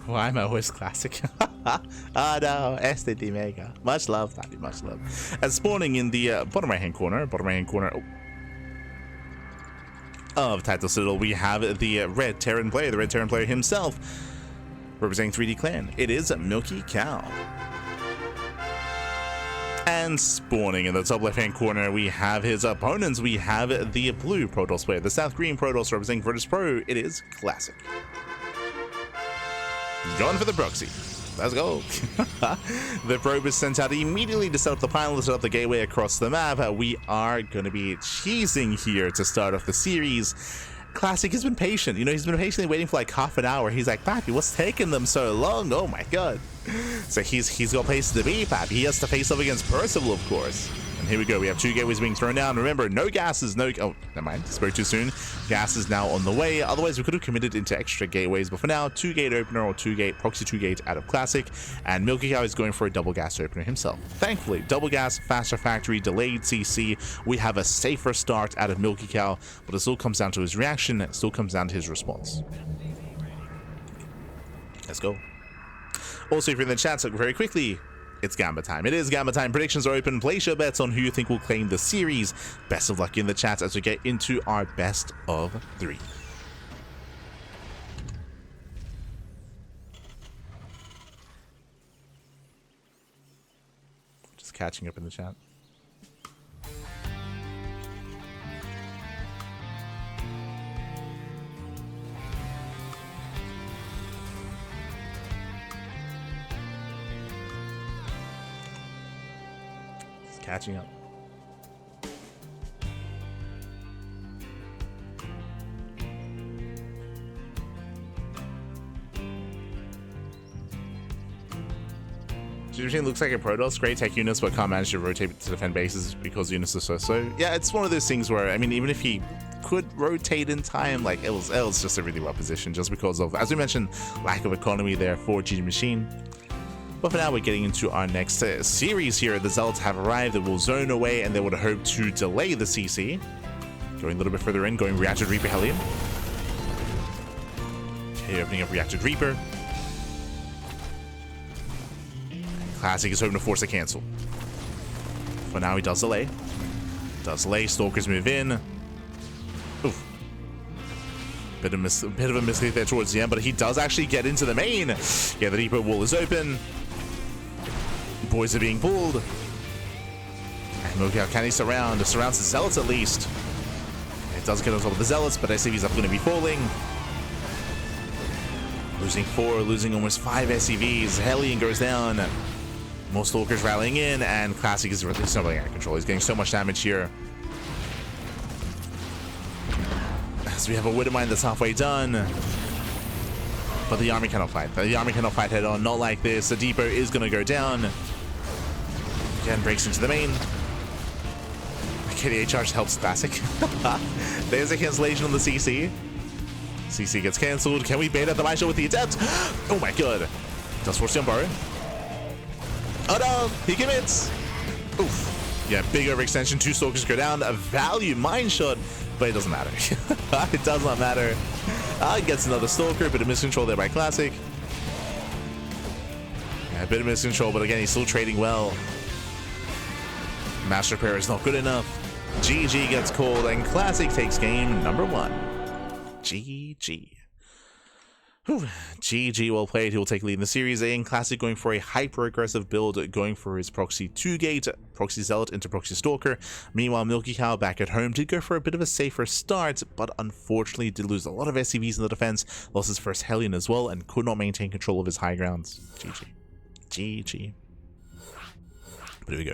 Why am I always classic? Ah no, STD Mega. Much love, Pappy, much love. And spawning in the bottom right hand corner of Title Citadel, we have the red Terran player, the red Terran player himself, representing 3D Clan. It is MilkiCow. And spawning in the top left hand corner, we have his opponents. We have the blue Protoss player, the South Green Protoss representing Virtus Pro. It is Classic. Going for the proxy. Let's go. The probe is sent out immediately to set up the pylon, to set up the gateway across the map. We are going to be cheesing here to start off the series. Classic has been patient. You know, he's been patiently waiting for like half an hour. He's like, Pappy, what's taking them so long? Oh my god. So he's got places to be, Pappy. He has to face off against Percival, of course. And here we go. We have 2 gateways being thrown down. Remember, no gases, no... Oh, never mind. Spoke too soon. Gas is now on the way. Otherwise, we could have committed into extra gateways. But for now, 2-gate opener or 2-gate, proxy 2-gate out of Classic. And MilkiCow is going for a double gas opener himself. Thankfully, double gas, faster factory, delayed CC. We have a safer start out of MilkiCow. But it still comes down to his reaction. It still comes down to his response. Let's go. Also, if you're in the chat, so very quickly, it's Gamba time. It is Gamba time. Predictions are open. Place your bets on who you think will claim the series. Best of luck in the chat as we get into our best of 3. Just catching up in the chat. Catching up. Machine looks like a Protoss, great tech units, but can't manage to rotate to defend bases because units are so. Yeah, it's one of those things where, I mean, even if he could rotate in time, like it was just a really well positioned, just because of, as we mentioned, lack of economy there for GG Machine. But for now, we're getting into our next series here. The Zealots have arrived. They will zone away, and they would hope to delay the CC. Going a little bit further in, going Reacted Reaper Hellion. Okay, opening up Reacted Reaper. Classic is hoping to force a cancel. For now, he does delay. Stalkers move in. Oof. Bit of a mislead there towards the end, but he does actually get into the main. Yeah, the depot wall is open. Boys are being pulled. And MilkiCow, can he surround? Surrounds the Zealots at least. It does get on top of the Zealots, but SCVs are going to be falling. Losing 4, losing almost 5 SCVs. Hellion goes down. More Stalkers rallying in, and Classic is really stumbling out of control. He's getting so much damage here. As we have a Widowmine that's halfway done. But the army cannot fight. The army cannot fight head on. Not like this. The depot is going to go down. Again, breaks into the main. KDA charge helps Classic. There's a cancellation on the CC. CC gets cancelled. Can we bait out the Mind Shot with the attempt? Oh my god. Does force the Unborrow. Oh no! He commits! Oof. Yeah, big overextension. 2 Stalkers go down. A value Mind Shot, but it doesn't matter. It does not matter. Gets another Stalker, bit of miscontrol there by Classic. Yeah, a bit of miscontrol, but again, he's still trading well. Master Repair is not good enough. GG gets called, and Classic takes game number 1. GG. Whew. GG, well played. He will take lead in the series. In Classic, going for a hyper-aggressive build, going for his proxy 2-gate, proxy Zealot into proxy Stalker. Meanwhile, MilkiCow back at home did go for a bit of a safer start, but unfortunately did lose a lot of SCVs in the defense, lost his first Hellion as well, and could not maintain control of his high grounds. GG. GG. But here we go.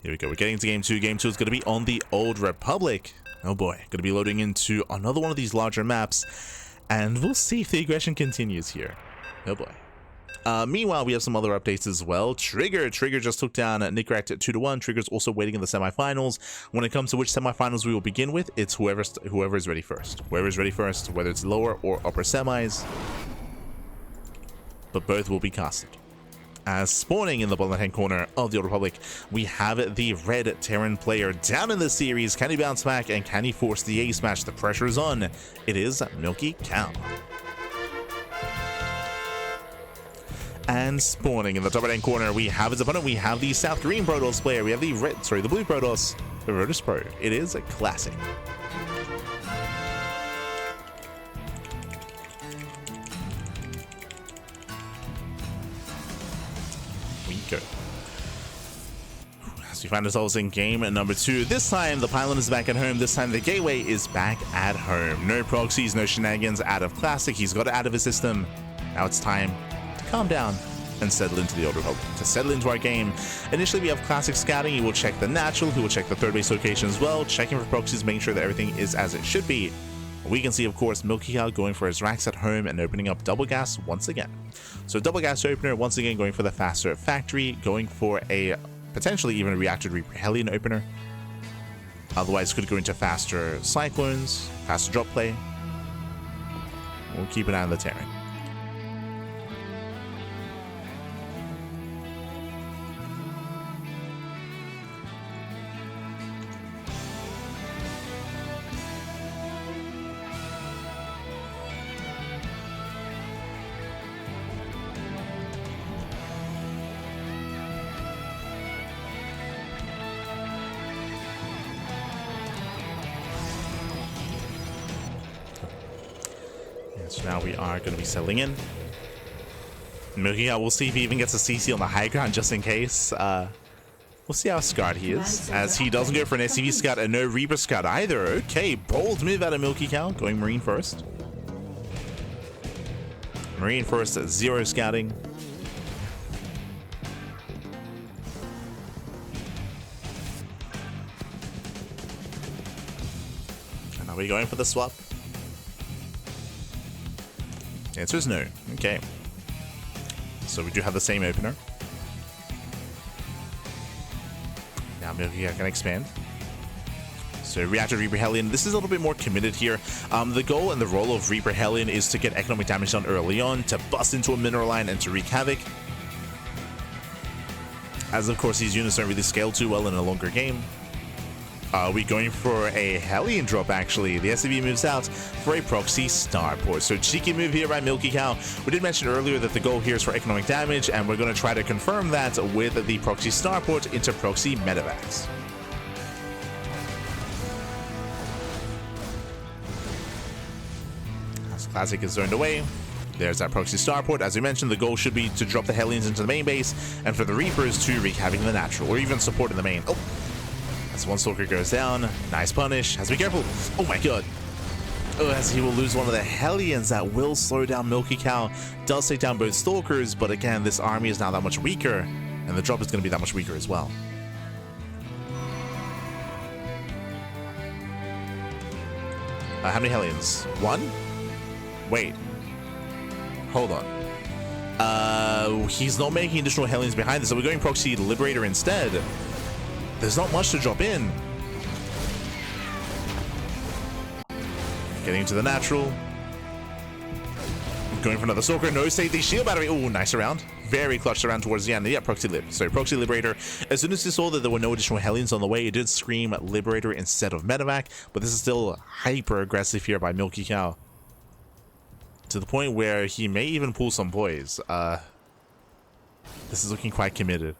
Here we go. We're getting into game 2. Game 2 is going to be on the Old Republic. Oh boy. Going to be loading into another one of these larger maps. And we'll see if the aggression continues here. Oh boy. Meanwhile, we have some other updates as well. Trigger just took down Nickrat at 2-1. Trigger's also waiting in the semifinals. When it comes to which semifinals we will begin with, it's whoever is ready first. Whoever is ready first, whether it's lower or upper semis. But both will be casted. As spawning in the bottom left-hand corner of the Old Republic, we have the red Terran player down in the series. Can he bounce back, and can he force the ace match? The pressure is on. It is MilkiCow. And spawning in the top right-hand corner, we have his opponent. We have the South Korean Protoss player. We have the blue Protoss, the Rotus Pro. It is a classic. We go. As we find ourselves in game number 2. This time, the pylon is back at home. This time, the gateway is back at home. No proxies, no shenanigans out of Classic. He's got it out of his system. Now it's time to calm down and settle into the Old Republic, to settle into our game. Initially, we have Classic scouting. He will check the natural. He will check the third base location as well, checking for proxies, making sure that everything is as it should be. We can see, of course, MilkiCow going for his racks at home and opening up double gas once again. So double gas opener, once again going for the faster factory, going for a potentially even a reactor Reaper Hellion opener. Otherwise, could go into faster cyclones, faster drop play. We'll keep an eye on the Terran. So now we are going to be settling in. MilkiCow, we'll see if he even gets a CC on the high ground just in case. We'll see how scarred he is, as he doesn't go for an SCV scout and no Reaper scout either. Okay, bold move out of MilkiCow, going Marine first. Marine first, 0 scouting. And are we going for the swap? The answer is no. Okay. So we do have the same opener. Now MilkiCow can expand. So Reactor Reaper Hellion, this is a little bit more committed here. The goal and the role of Reaper Hellion is to get economic damage done early on, to bust into a mineral line and to wreak havoc. As of course these units don't really scale too well in a longer game. We're going for a Hellion drop, actually. The SCV moves out for a proxy starport. So cheeky move here by MilkiCow. We did mention earlier that the goal here is for economic damage, and we're going to try to confirm that with the proxy starport into proxy medevacs. As Classic is zoned away, there's that proxy starport. As we mentioned, the goal should be to drop the Hellions into the main base, and for the Reapers to wreak havoc in the natural, or even support in the main. Oh! As one Stalker goes down, nice punish. Has to be careful. Oh my god. Oh, as he will lose one of the Hellions, that will slow down MilkiCow. Does take down both Stalkers, but again, this army is now that much weaker, and the drop is going to be that much weaker as well. How many Hellions? 1? Wait. Hold on. He's not making additional Hellions behind this, so we're going Proxy Liberator instead. There's not much to drop in. Getting into the natural. Going for another Stalker. No, save the shield battery. Oh, nice round. Very clutched around towards the end. Yeah, Proxy Lib. So Proxy Liberator. As soon as he saw that there were no additional Hellions on the way, it did scream Liberator instead of Medevac. But this is still hyper aggressive here by MilkiCow. To the point where he may even pull some boys. This is looking quite committed.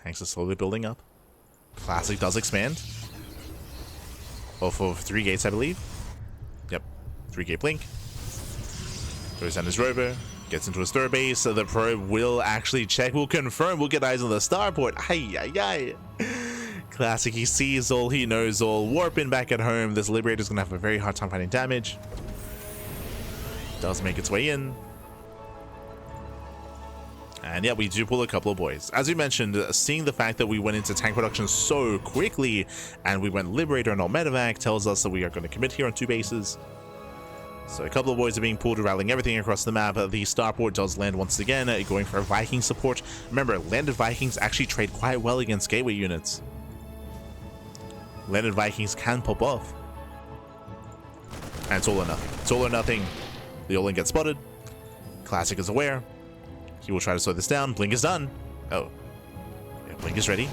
Tanks are slowly building up. Classic does expand. Off of 3 gates, I believe. Yep. 3-gate blink. Goes down his rover. Gets into his third base. So the probe will actually check. We'll confirm. We'll get eyes on the starport. Ay, ay, ay. Classic. He sees all. He knows all. Warping back at home. This Liberator's going to have a very hard time finding damage. Does make its way in. And yeah, we do pull a couple of boys. As we mentioned, seeing the fact that we went into tank production so quickly and we went Liberator and not Medevac tells us that we are going to commit here on 2 bases. So a couple of boys are being pulled, rallying everything across the map. The starport does land once again, going for Viking support. Remember, landed Vikings actually trade quite well against gateway units. Landed Vikings can pop off. And it's all or nothing. It's all or nothing. The Olin gets spotted. Classic is aware. He will try to slow this down. Blink is done. Oh. Yeah, Blink is ready.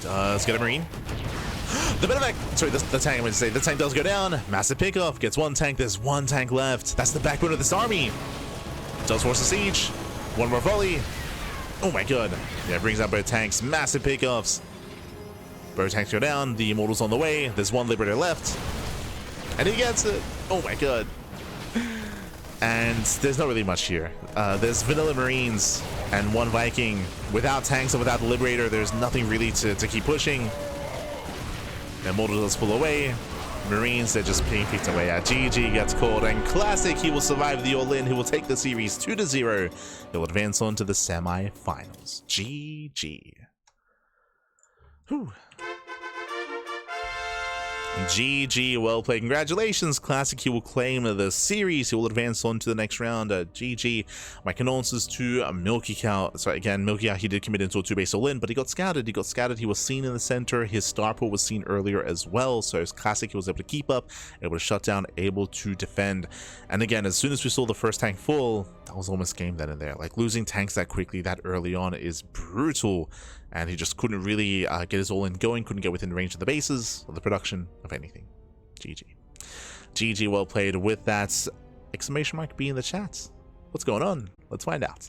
Does get a Marine. The medevac, sorry, the tank, I'm going to say, the tank does go down. Massive pickoff, gets one tank, there's one tank left. That's the backbone of this army. Does force a siege. One more volley. Oh my god. Yeah, brings out both tanks. Massive pickoffs. Both tanks go down. The Immortal's on the way. There's one Liberator left. And he gets it. Oh my god. And there's not really much here. There's vanilla Marines and one Viking. Without tanks and without the Liberator, there's nothing really to keep pushing. The Immortal does pull away. Marines, they're just being picked away at. GG gets called, and Classic, he will survive the all-in. He will take the series 2-0. He'll advance on to the semi-finals. GG. Whew. GG, well played. Congratulations, Classic. He will claim the series. He will advance on to the next round. GG. My condolences to MilkiCow. Sorry, again, MilkiCow, he did commit into a 2-base all-in, but he got scouted. He was seen in the center. His starport was seen earlier as well. So as Classic, he was able to keep up, able to shut down, able to defend. And again, as soon as we saw the first tank full, that was almost game then and there. Like, losing tanks that quickly, that early on is brutal. And he just couldn't really get his all-in going, couldn't get within range of the bases, or the production, of anything. GG. GG, well played. With that, exclamation mark be in the chat. What's going on? Let's find out.